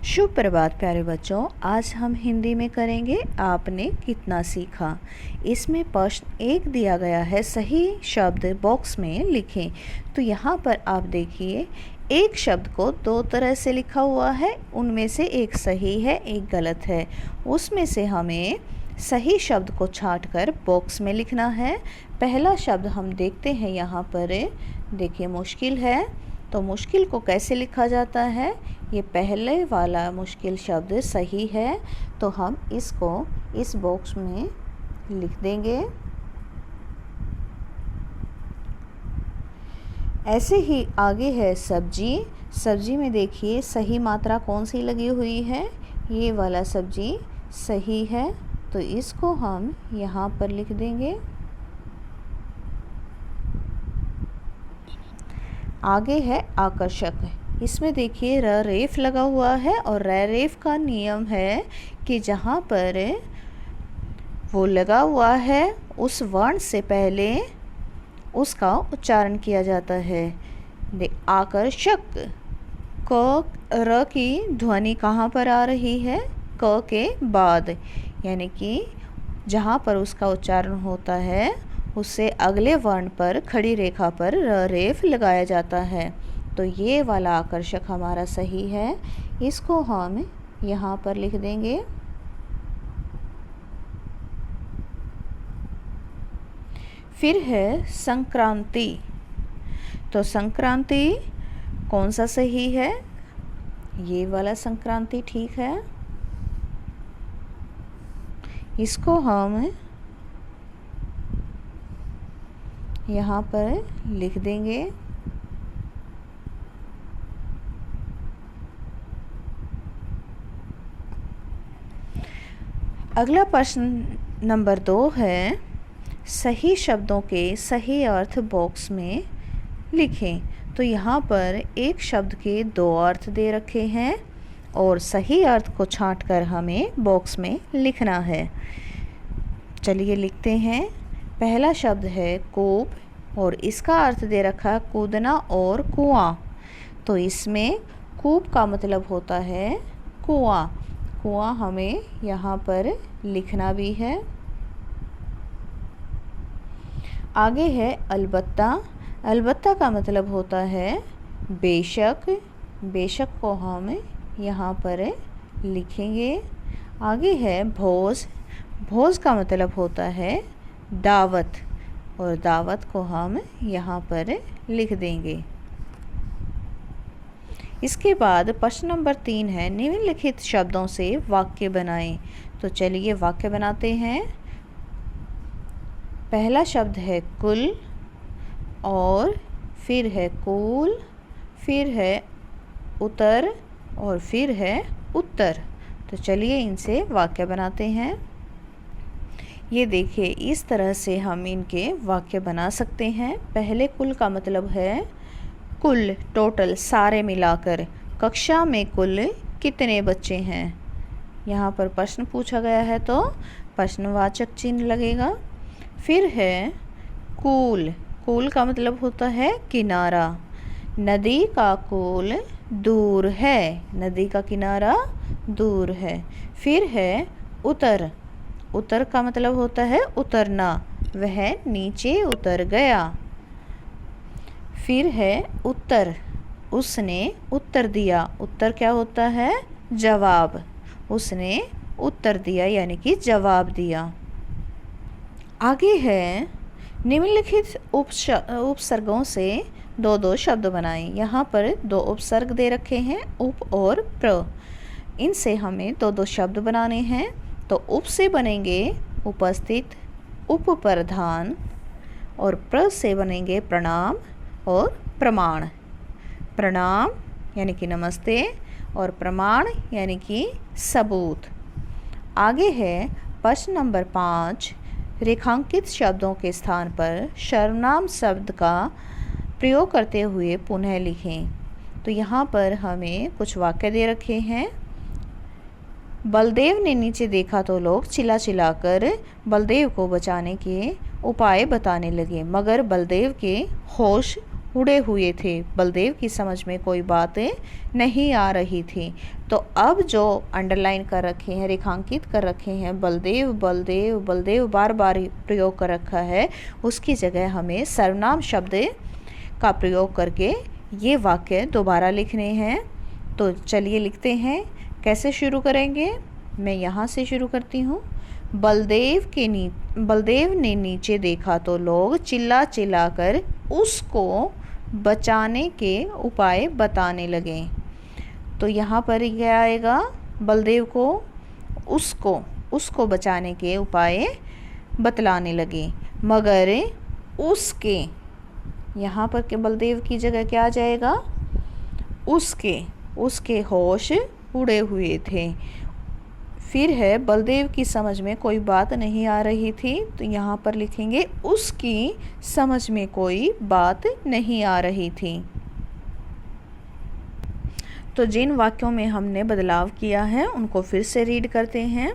शुभ प्रभात प्यारे बच्चों। आज हम हिंदी में करेंगे आपने कितना सीखा। इसमें प्रश्न 1 दिया गया है, सही शब्द बॉक्स में लिखें। तो यहाँ पर आप देखिए, एक शब्द को 2 तरह से लिखा हुआ है, उनमें से एक सही है एक गलत है। उसमें से हमें सही शब्द को छांटकर बॉक्स में लिखना है। पहला शब्द हम देखते हैं यहाँ पर, देखिए मुश्किल है। तो मुश्किल को कैसे लिखा जाता है? ये पहले वाला मुश्किल शब्द सही है, तो हम इसको इस बॉक्स में लिख देंगे। ऐसे ही आगे है सब्जी। सब्जी में देखिए सही मात्रा कौन सी लगी हुई है, ये वाला सब्जी सही है, तो इसको हम यहाँ पर लिख देंगे। आगे है आकर्षक। इसमें देखिए र रेफ लगा हुआ है और र रेफ का नियम है कि जहाँ पर वो लगा हुआ है उस वर्ण से पहले उसका उच्चारण किया जाता है। आकर्षक, क र की ध्वनि कहाँ पर आ रही है? क के बाद, यानी कि जहाँ पर उसका उच्चारण होता है उससे अगले वर्ण पर खड़ी रेखा पर र रेफ लगाया जाता है। तो ये वाला आकर्षक हमारा सही है, इसको हम यहाँ पर लिख देंगे। फिर है संक्रांति। तो संक्रांति कौन सा सही है? ये वाला संक्रांति ठीक है, इसको हम यहाँ पर लिख देंगे। अगला प्रश्न नंबर 2 है, सही शब्दों के सही अर्थ बॉक्स में लिखें। तो यहाँ पर एक शब्द के 2 अर्थ दे रखे हैं और सही अर्थ को छांटकर हमें बॉक्स में लिखना है। चलिए लिखते हैं। पहला शब्द है कूप और इसका अर्थ दे रखा है कूदना और कुआं। तो इसमें कूप का मतलब होता है कुआं। कुआं हमें यहाँ पर लिखना भी है। आगे है अलबत्ता। अलबत्ता का मतलब होता है बेशक। बेशक को हम यहाँ पर लिखेंगे। आगे है भोज। भोज का मतलब होता है दावत और दावत को हम यहाँ पर लिख देंगे। इसके बाद प्रश्न नंबर 3 है, निम्नलिखित शब्दों से वाक्य बनाएं। तो चलिए वाक्य बनाते हैं। पहला शब्द है कुल और फिर है कूल, फिर है उतर और फिर है उत्तर। तो चलिए इनसे वाक्य बनाते हैं। ये देखिए, इस तरह से हम इनके वाक्य बना सकते हैं। पहले कुल का मतलब है कुल, टोटल, सारे मिलाकर। कक्षा में कुल कितने बच्चे हैं? यहाँ पर प्रश्न पूछा गया है तो प्रश्नवाचक चिन्ह लगेगा। फिर है कूल। कूल का मतलब होता है किनारा। नदी का कूल दूर है। नदी का किनारा दूर है। फिर है उतर। उतर का मतलब होता है उतरना, वह नीचे उतर गया। फिर है उत्तर। उसने उत्तर दिया। उत्तर क्या होता है? जवाब। उसने उत्तर दिया यानी कि जवाब दिया। आगे है निम्नलिखित उपसर्गों से 2 शब्द बनाएं। यहाँ पर 2 उपसर्ग दे रखे हैं, उप और प्र। इनसे हमें 2 शब्द बनाने हैं। तो उप से बनेंगे उपस्थित, उपप्रधान, और प्र से बनेंगे प्रणाम और प्रमाण। प्रणाम यानी कि नमस्ते और प्रमाण यानी कि सबूत। आगे है प्रश्न नंबर 5, रेखांकित शब्दों के स्थान पर सर्वनाम शब्द का प्रयोग करते हुए पुनः लिखें। तो यहाँ पर हमें कुछ वाक्य दे रखे हैं। बलदेव ने नीचे देखा तो लोग चिल्ला चिल्लाकर बलदेव को बचाने के उपाय बताने लगे, मगर बलदेव के होश उड़े हुए थे। बलदेव की समझ में कोई बात नहीं आ रही थी। तो अब जो अंडरलाइन कर रखे हैं, रेखांकित कर रखे हैं, बलदेव बलदेव बलदेव बार बार प्रयोग कर रखा है, उसकी जगह हमें सर्वनाम शब्द का प्रयोग करके ये वाक्य दोबारा लिखने हैं। तो चलिए लिखते हैं। कैसे शुरू करेंगे? मैं यहाँ से शुरू करती हूँ। बलदेव ने नीचे देखा तो लोग चिल्ला चिल्ला कर उसको बचाने के उपाय बताने लगे। तो यहाँ पर क्या आएगा? बलदेव को उसको बचाने के उपाय बतलाने लगे, मगर उसके, यहाँ पर के बलदेव की जगह क्या आ जाएगा? उसके होश उड़े हुए थे। फिर है बलदेव की समझ में कोई बात नहीं आ रही थी। तो यहाँ पर लिखेंगे उसकी समझ में कोई बात नहीं आ रही थी। तो जिन वाक्यों में हमने बदलाव किया है उनको फिर से रीड करते हैं।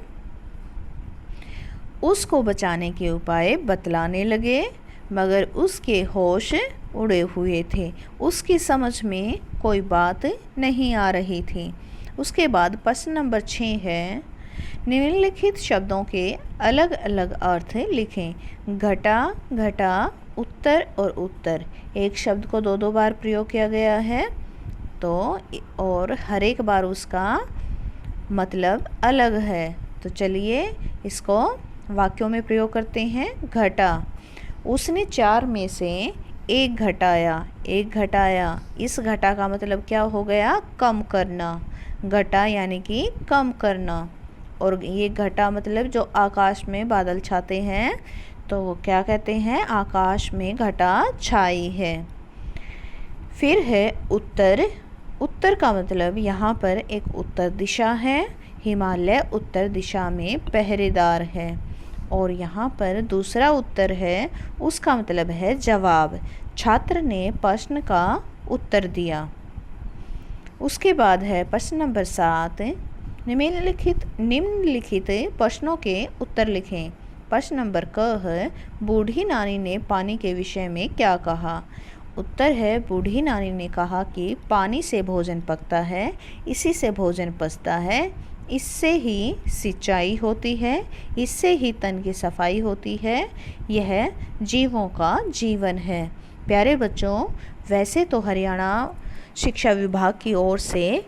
उसको बचाने के उपाय बतलाने लगे, मगर उसके होश उड़े हुए थे। उसकी समझ में कोई बात नहीं आ रही थी। उसके बाद प्रश्न नंबर 6 है, निम्नलिखित शब्दों के अलग अलग अर्थ लिखें। घटा, घटा, उत्तर और उत्तर। एक शब्द को 2 बार प्रयोग किया गया है, तो और हर एक बार उसका मतलब अलग है। तो चलिए इसको वाक्यों में प्रयोग करते हैं। घटा, उसने 4 में से एक घटाया। इस घटा का मतलब क्या हो गया? कम करना। घटा यानी कि कम करना। और ये घटा मतलब जो आकाश में बादल छाते हैं, तो क्या कहते हैं? आकाश में घटा छाई है। फिर है उत्तर। उत्तर का मतलब यहाँ पर एक उत्तर दिशा है। हिमालय उत्तर दिशा में पहरेदार है। और यहाँ पर दूसरा उत्तर है, उसका मतलब है जवाब। छात्र ने प्रश्न का उत्तर दिया। उसके बाद है प्रश्न नंबर 7, निम्नलिखित प्रश्नों के उत्तर लिखें। प्रश्न नंबर क है, बूढ़ी नानी ने पानी के विषय में क्या कहा? उत्तर है, बूढ़ी नानी ने कहा कि पानी से भोजन पकता है, इसी से भोजन पचता है, इससे ही सिंचाई होती है, इससे ही तन की सफाई होती है, यह जीवों का जीवन है। प्यारे बच्चों, वैसे तो हरियाणा शिक्षा विभाग की ओर से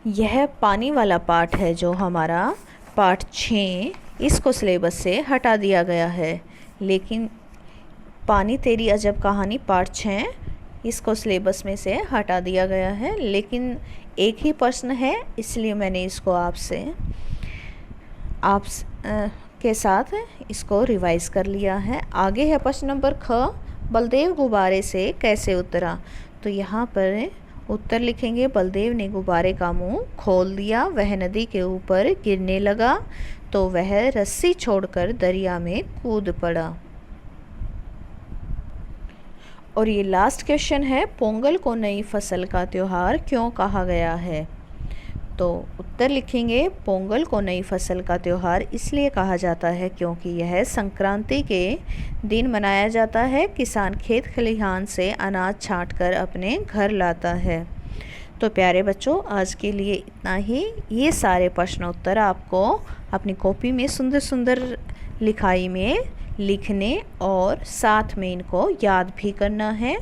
यह पानी वाला पाठ है जो हमारा पाठ 6, इसको सिलेबस से हटा दिया गया है। लेकिन पानी तेरी अजब कहानी पाठ 6 इसको सिलेबस में से हटा दिया गया है। लेकिन एक ही प्रश्न है, इसलिए मैंने इसको आप के साथ इसको रिवाइज कर लिया है। आगे है प्रश्न नंबर ख, बलदेव गुब्बारे से कैसे उतरा? तो यहाँ पर उत्तर लिखेंगे, बलदेव ने गुब्बारे का मुंह खोल दिया, वह नदी के ऊपर गिरने लगा, तो वह रस्सी छोड़कर दरिया में कूद पड़ा। और ये लास्ट क्वेश्चन है, पोंगल को नई फसल का त्यौहार क्यों कहा गया है? तो उत्तर लिखेंगे, पोंगल को नई फसल का त्यौहार इसलिए कहा जाता है क्योंकि यह संक्रांति के दिन मनाया जाता है। किसान खेत खलिहान से अनाज छांटकर अपने घर लाता है। तो प्यारे बच्चों, आज के लिए इतना ही। ये सारे प्रश्न उत्तर आपको अपनी कॉपी में सुंदर सुंदर लिखाई में लिखने और साथ में इनको याद भी करना है।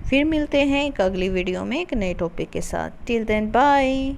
फिर मिलते हैं एक अगली वीडियो में एक नए टॉपिक के साथ। Till then bye.